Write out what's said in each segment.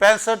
65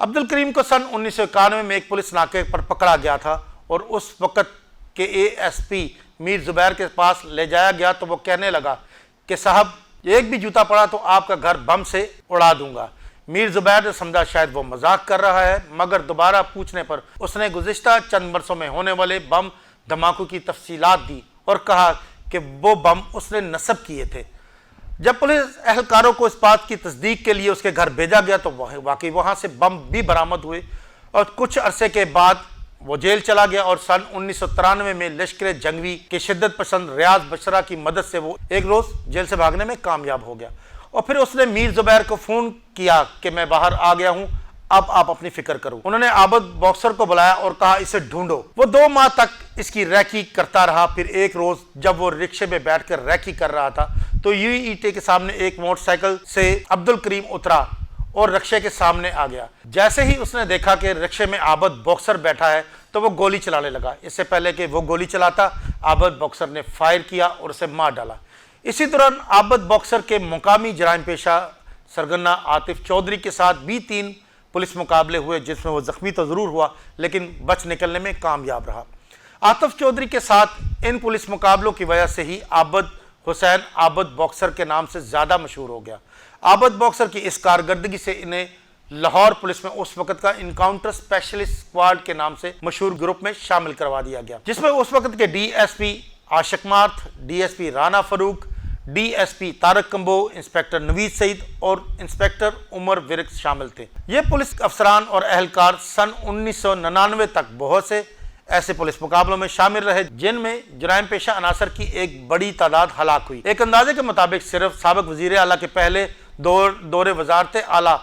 عبد الکریم کو سن 1991 میں ایک پولیس ناکے پر پکڑا گیا تھا اور اس وقت کے اے ایس پی میر زبیر کے پاس لے جایا گیا تو وہ کہنے لگا کہ صاحب ایک بھی جوتا پڑا تو آپ کا گھر بم سے اڑا دوں گا۔ میر زبیر نے سمجھا شاید وہ مذاق کر رہا ہے، مگر دوبارہ پوچھنے پر اس نے گزشتہ چند برسوں میں ہونے والے بم دھماکوں کی تفصیلات دی اور کہا کہ وہ بم اس نے نصب کیے تھے۔ جب پولیس اہلکاروں کو اس بات کی تصدیق کے لیے اس کے گھر بھیجا گیا تو واقعی وہاں سے بم بھی برآمد ہوئے اور کچھ عرصے کے بعد وہ جیل چلا گیا اور سن 1993 میں لشکر جنگوی کے شدت پسند ریاض بشرا کی مدد سے وہ ایک روز جیل سے بھاگنے میں کامیاب ہو گیا اور پھر اس نے میر زبیر کو فون کیا کہ میں باہر آ گیا ہوں، اب آپ اپنی فکر کرو۔ انہوں نے عابد باکسر کو بلایا اور کہا اسے ڈھونڈو۔ وہ 2 ماہ تک اس کی ریکی کرتا رہا۔ پھر ایک روز جب وہ رکشے میں بیٹھ کر ریکی کر رہا تھا تو یو ای ٹی کے سامنے ایک موٹر سائیکل سے عبد الکریم اترا اور رکشے کے سامنے آ گیا۔ جیسے ہی اس نے دیکھا کہ رکشے میں عابد باکسر بیٹھا ہے تو وہ گولی چلانے لگا۔ اس سے پہلے کہ وہ گولی چلاتا عابد باکسر نے فائر کیا اور اسے مار ڈالا۔ اسی دوران عابد باکسر کے مقامی جرائم پیشہ سرگنا عاطف چودھری کے ساتھ بھی 3 پولیس مقابلے ہوئے جس میں وہ زخمی تو ضرور ہوا لیکن بچ نکلنے میں کامیاب رہا۔ عاطف چودھری کے ساتھ ان پولیس مقابلوں کی وجہ سے ہی عابد حسین عابد باکسر کے نام سے زیادہ مشہور ہو گیا۔ عابد باکسر کی اس کارکردگی سے انہیں لاہور پولیس میں اس وقت کا انکاؤنٹر اسپیشلسٹ اسکواڈ کے نام سے مشہور گروپ میں شامل کروا دیا گیا، جس میں اس وقت کے ڈی ایس پی عاشق مارتھ، ڈی ایس پی رانا فاروق، D S P Tariq Kumbo, inspector نوید سعید اور انسپیکٹر عمر ورک شامل تھے۔ یہ پولیس افسران اور اہلکار سن 1999 تک بہت سے ایسے پولیس مقابلوں میں شامل رہے جن میں جرائم پیشہ عناصر کی ایک بڑی تعداد ہلاک ہوئی۔ ایک اندازے کے مطابق صرف سابق وزیر اعلیٰ کے پہلے دور وزارت اعلیٰ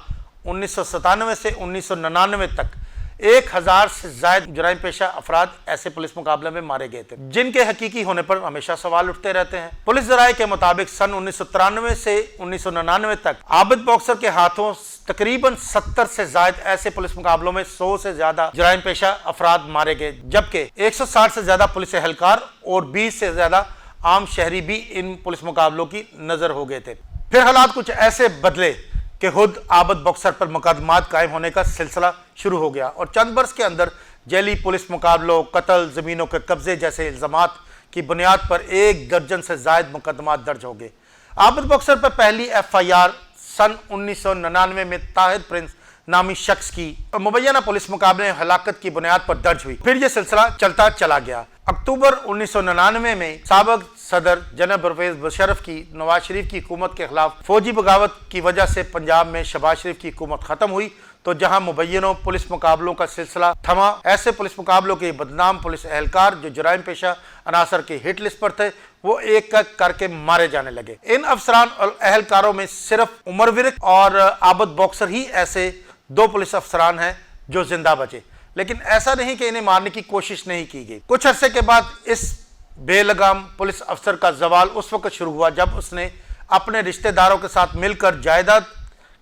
1997 سے 1999 تک 1000 سے زائد جرائم پیشہ افراد ایسے پولیس مقابلے میں مارے گئے تھے جن کے حقیقی ہونے پر ہمیشہ سوال اٹھتے رہتے ہیں۔ پولیس ذرائع کے مطابق سن 1993 سے 1999 تک عابد باکسر کے ہاتھوں تقریباً 70 سے زائد ایسے پولیس مقابلوں میں 100 سے زیادہ جرائم پیشہ افراد مارے گئے، جبکہ 160 سے زیادہ پولیس اہلکار اور 20 سے زیادہ عام شہری بھی ان پولیس مقابلوں کی نظر ہو گئے تھے۔ پھر حالات کچھ ایسے بدلے کہ خود عابد باکسر پر مقدمات قائم ہونے کا سلسلہ شروع ہو گیا اور چند برس کے اندر جیلی پولیس مقابلوں، قتل، زمینوں کے قبضے جیسے الزامات کی بنیاد پر 1 درجن سے زائد مقدمات درج ہو گئے۔ عابد باکسر پر پہلی ایف آئی آر سن 1999 میں طاہر پرنس نامی شخص کی مبینہ پولیس مقابلے میں ہلاکت کی بنیاد پر درج ہوئی۔ پھر یہ سلسلہ چلتا چلا گیا۔ اکتوبر 1999 میں سابق صدر جناب پرویز مشرف کی نواز شریف کی حکومت کے خلاف فوجی بغاوت کی وجہ سے پنجاب میں شہباز شریف کی حکومت ختم ہوئی تو جہاں مبینوں پولیس مقابلوں کا سلسلہ تھما، ایسے پولیس مقابلوں کے بدنام پولیس اہلکار جو جرائم پیشہ عناصر کے ہٹ لسٹ پر تھے وہ ایک ایک کر کے مارے جانے لگے۔ ان افسران اور اہلکاروں میں صرف عمر ورک اور عابد باکسر ہی ایسے 2 پولیس افسران ہیں جو زندہ بچے، لیکن ایسا نہیں کہ انہیں مارنے کی کوشش نہیں کی گئی۔ کچھ عرصے کے بعد اس بے لگام پولیس افسر کا زوال اس وقت شروع ہوا جب اس نے اپنے رشتہ داروں کے ساتھ مل کر جائیداد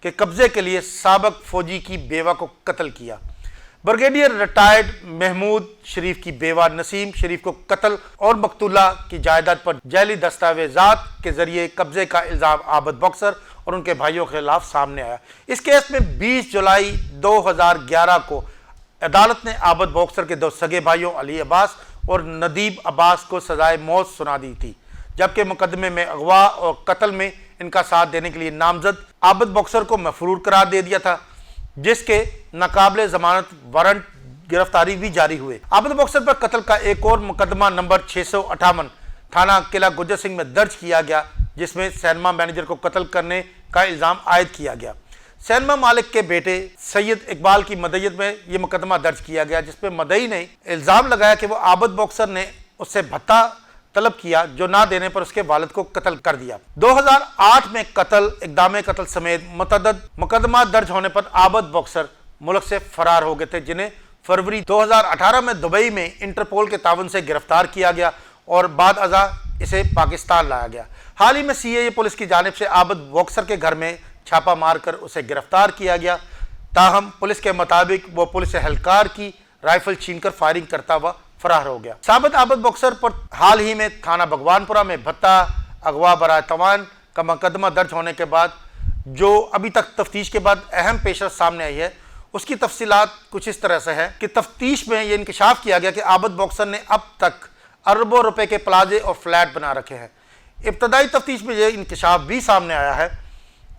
کے قبضے کے لیے سابق فوجی کی بیوہ کو قتل کیا۔ بریگیڈیئر ریٹائرڈ محمود شریف کی بیوہ نسیم شریف کو قتل اور مقتولہ کی جائیداد پر جعلی دستاویزات کے ذریعے قبضے کا الزام عابد باکسر اور ان کے بھائیوں کے خلاف سامنے آیا۔ اس کیس میں 20 جولائی 2011 کو عدالت نے عابد باکسر کے 2 سگے بھائیوں علی عباس اور ندیب عباس کو سزائے موت سنا دی تھی، جبکہ مقدمے میں اغوا اور قتل میں ان کا ساتھ دینے کے لیے نامزد عابد باکسر کو مفرور قرار دے دیا تھا، جس کے ناقابل ضمانت وارنٹ گرفتاری بھی جاری ہوئے۔ عابد باکسر پر قتل کا ایک اور مقدمہ نمبر 658 تھانہ قلعہ گجر سنگھ میں درج کیا گیا جس میں سینما مینیجر کو قتل کرنے کا الزام عائد کیا گیا۔ سینما مالک کے بیٹے سید اقبال کی مدعیت میں یہ مقدمہ درج کیا گیا جس پہ مدعی نے الزام لگایا کہ وہ عابد باکسر نے اس سے بھتہ طلب کیا جو نہ دینے پر اس کے والد کو قتل کر دیا۔ 2008 میں قتل، اقدام قتل سمیت متعدد مقدمات درج ہونے پر عابد باکسر ملک سے فرار ہو گئے تھے، جنہیں فروری 2018 میں دبئی میں انٹرپول کے تعاون سے گرفتار کیا گیا اور بعد ازاں اسے پاکستان لایا گیا۔ حال ہی میں سی اے اے پولیس کی جانب سے عابد باکسر کے گھر میں چھاپا مار کر اسے گرفتار کیا گیا، تاہم پولیس کے مطابق وہ پولیس اہلکار کی رائفل چھین کر فائرنگ کرتا ہوا فرار ہو گیا۔ سابق عابد باکسر پر حال ہی میں تھانہ بھگوان پورہ میں بھتہ، اغوا برائے توان کا مقدمہ درج ہونے کے بعد جو ابھی تک تفتیش کے بعد اہم پیشرفت سامنے آئی ہے اس کی تفصیلات کچھ اس طرح سے ہے کہ تفتیش میں یہ انکشاف کیا گیا کہ عابد باکسر نے اب تک اربوں روپے کے پلازے اور فلیٹ بنا رکھے ہیں۔ ابتدائی تفتیش میں یہ انکشاف بھی سامنے آیا ہے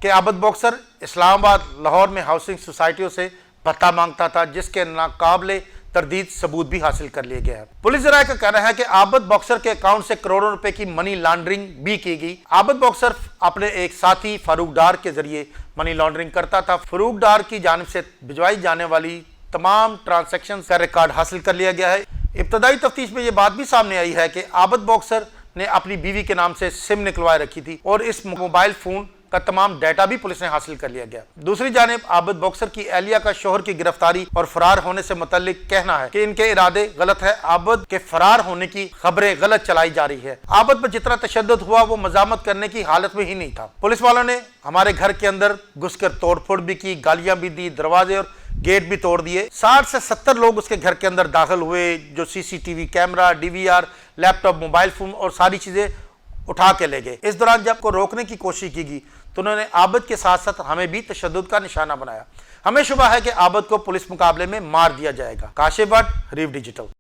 کہ عابد باکسر اسلام آباد لاہور میں ہاؤسنگ سوسائٹیوں سے بھتہ مانگتا تھا، جس کے ناقابل تردید ثبوت بھی حاصل کر لیے گئے ہیں۔ پولیس ذرائع کا کہنا ہے کہ عابد باکسر کے اکاؤنٹ سے کروڑوں روپے کی منی لانڈرنگ بھی کی گئی۔ عابد باکسر اپنے ایک ساتھی فاروق ڈار کے ذریعے منی لانڈرنگ کرتا تھا۔ فاروق ڈار کی جانب سے بھجوائی جانے والی تمام ٹرانزیکشنز کا ریکارڈ حاصل کر لیا گیا ہے۔ ابتدائی تفتیش میں یہ بات بھی سامنے آئی ہے کہ عابد باکسر نے اپنی بیوی کے نام سے سم نکلوائے رکھی تھی اور اس موبائل فون کا تمام ڈیٹا بھی پولیس نے حاصل کر لیا گیا۔ دوسری جانب عابد باکسر کی اہلیہ کا شوہر کی گرفتاری اور فرار ہونے سے متعلق کہنا ہے کہ ان کے ارادے غلط ہے۔ عابد کے فرار ہونے کی خبریں غلط چلائی جا رہی ہے۔ عابد پر جتنا تشدد ہوا وہ مزاحمت کرنے کی حالت میں ہی نہیں تھا۔ پولیس والوں نے ہمارے گھر کے اندر گھس کر توڑ پھوڑ بھی کی، گالیاں بھی دی، دروازے اور گیٹ بھی توڑ دیے۔ 60 سے 70 لوگ اس کے گھر کے اندر داخل ہوئے، جو C C T V camera, D V R, laptop, mobile phone اور ساری چیزیں اٹھا کے لے گئے۔ اس دوران جب کو روکنے کی کوشش کی گئی تو انہوں نے عابد کے ساتھ ساتھ ہمیں بھی تشدد کا نشانہ بنایا۔ ہمیں شبہ ہے کہ عابد کو پولیس مقابلے میں مار دیا جائے گا۔ کاشف بٹ، حریف ڈیجیٹل۔